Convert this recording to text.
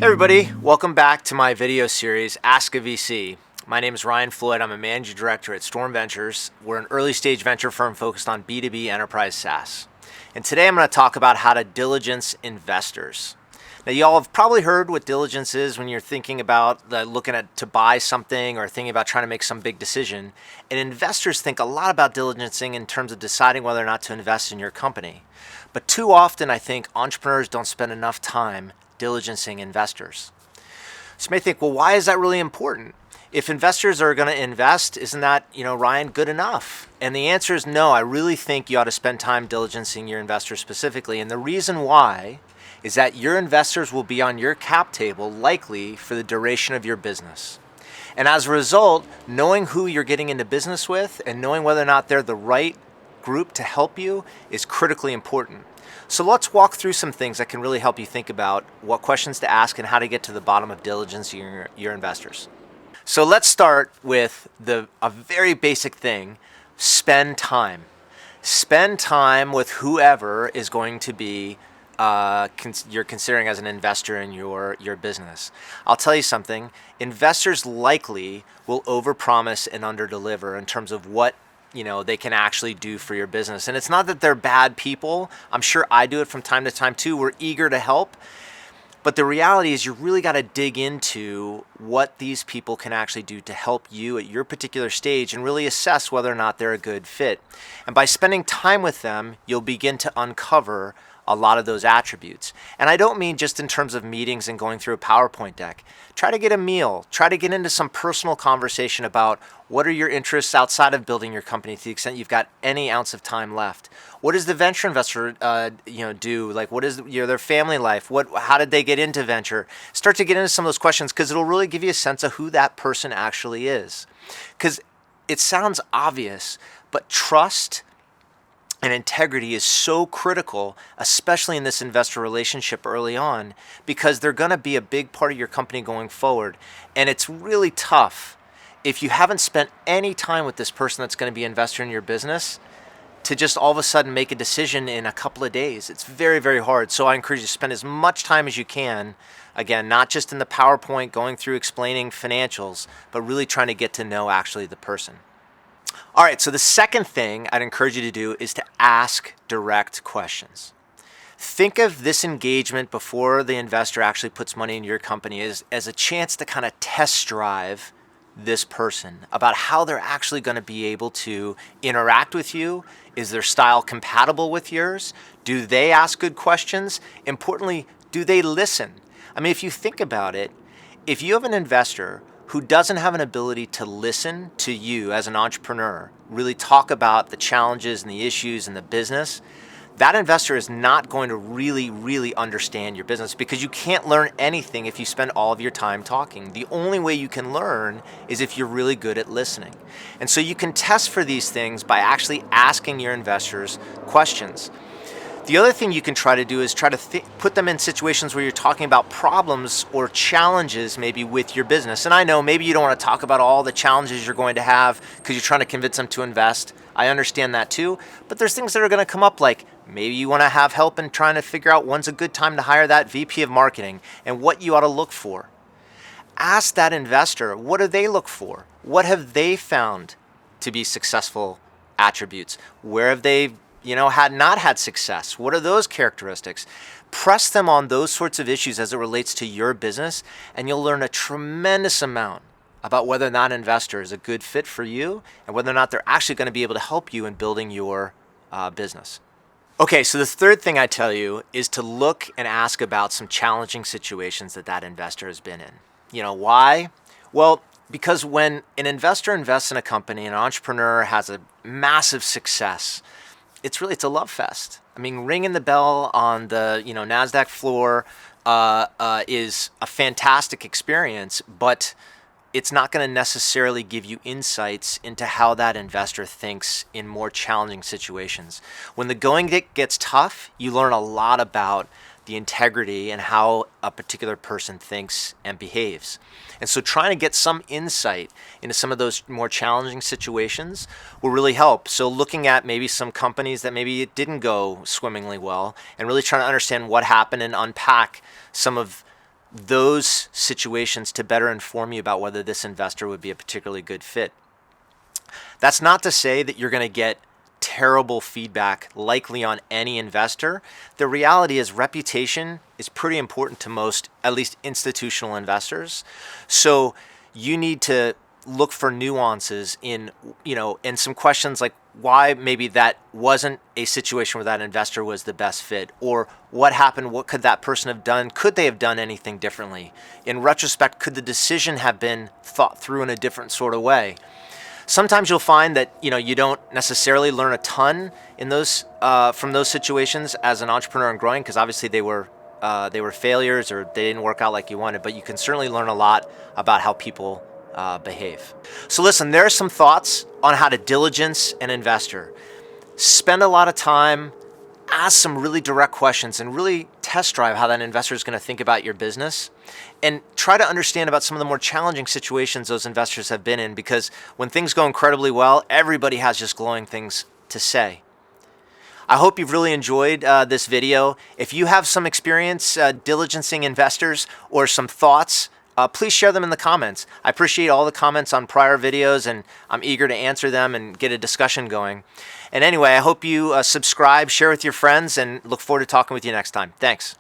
Hey everybody, welcome back to my video series, Ask a VC. My name is Ryan Floyd. I'm a managing director at Storm Ventures. We're an early stage venture firm focused on B2B enterprise SaaS. And today I'm going to talk about how to diligence investors. Now y'all have probably heard what diligence is when you're thinking about looking at to buy something or thinking about trying to make some big decision. And investors think a lot about diligencing in terms of deciding whether or not to invest in your company. But too often I think entrepreneurs don't spend enough time diligencing investors. So you may think, well, why is that really important? If investors are going to invest, isn't that, Ryan, good enough? And the answer is no. I really think you ought to spend time diligencing your investors specifically. And the reason why is that your investors will be on your cap table likely for the duration of your business. And as a result, knowing who you're getting into business with and knowing whether or not they're the right group to help you is critically important. So let's walk through some things that can really help you think about what questions to ask and how to get to the bottom of diligencing your investors. So let's start with a very basic thing: spend time. Spend time with whoever is going to be you're considering as an investor in your business. I'll tell you something: investors likely will overpromise and underdeliver in terms of what they can actually do for your business. And it's not that they're bad people. I'm sure I do it from time to time too. We're eager to help. But the reality is you really got to dig into what these people can actually do to help you at your particular stage and really assess whether or not they're a good fit. And by spending time with them, you'll begin to uncover a lot of those attributes. And I don't mean just in terms of meetings and going through a PowerPoint deck. Try to get a meal. Try to get into some personal conversation about what are your interests outside of building your company to the extent you've got any ounce of time left. What does the venture investor do? Like, what is their family life? How did they get into venture? Start to get into some of those questions because it'll really give you a sense of who that person actually is. Because it sounds obvious, but trust and integrity is so critical, especially in this investor relationship early on, because they're going to be a big part of your company going forward. And it's really tough if you haven't spent any time with this person that's going to be an investor in your business to just all of a sudden make a decision in a couple of days. It's very, very hard. So I encourage you to spend as much time as you can, again, not just in the PowerPoint going through explaining financials, but really trying to get to know actually the person. All right, so the second thing I'd encourage you to do is to ask direct questions. Think of this engagement before the investor actually puts money in your company as a chance to kind of test drive this person about how they're actually going to be able to interact with you. Is their style compatible with yours? Do they ask good questions? Importantly, do they listen? I mean, if you think about it, if you have an investor who doesn't have an ability to listen to you as an entrepreneur, really talk about the challenges and the issues in the business, that investor is not going to really, really understand your business because you can't learn anything if you spend all of your time talking. The only way you can learn is if you're really good at listening. And so you can test for these things by actually asking your investors questions. The other thing you can try to do is try to put them in situations where you're talking about problems or challenges maybe with your business. And I know maybe you don't want to talk about all the challenges you're going to have because you're trying to convince them to invest. I understand that too. But there's things that are going to come up, like maybe you want to have help in trying to figure out when's a good time to hire that VP of marketing and what you ought to look for. Ask that investor, what do they look for? What have they found to be successful attributes? Where have they had not had success? What are those characteristics? Press them on those sorts of issues as it relates to your business, and you'll learn a tremendous amount about whether or not an investor is a good fit for you and whether or not they're actually going to be able to help you in building your business. Okay, so the third thing I tell you is to look and ask about some challenging situations that investor has been in. Why? Well, because when an investor invests in a company, an entrepreneur has a massive success, it's a love fest. I mean, ringing the bell on the NASDAQ floor is a fantastic experience, but it's not going to necessarily give you insights into how that investor thinks in more challenging situations. When the going gets tough, you learn a lot about the integrity and how a particular person thinks and behaves. And so trying to get some insight into some of those more challenging situations will really help. So looking at maybe some companies that maybe it didn't go swimmingly well and really trying to understand what happened and unpack some of those situations to better inform you about whether this investor would be a particularly good fit. That's not to say that you're going to get terrible feedback likely on any investor. The reality is reputation is pretty important to most, at least institutional investors. So you need to look for nuances in, and some questions like why maybe that wasn't a situation where that investor was the best fit, or what happened, what could that person have done, could they have done anything differently? In retrospect, could the decision have been thought through in a different sort of way? Sometimes you'll find that you don't necessarily learn a ton in those from those situations as an entrepreneur and growing, because obviously they were failures or they didn't work out like you wanted, but you can certainly learn a lot about how people behave. So listen, there are some thoughts on how to diligence an investor. Spend a lot of time, ask some really direct questions, and really test drive how that investor is going to think about your business, and try to understand about some of the more challenging situations those investors have been in, because when things go incredibly well, everybody has just glowing things to say. I hope you've really enjoyed this video. If you have some experience diligencing investors or some thoughts, please share them in the comments. I appreciate all the comments on prior videos, and I'm eager to answer them and get a discussion going. And anyway, I hope you subscribe, share with your friends, and look forward to talking with you next time. Thanks.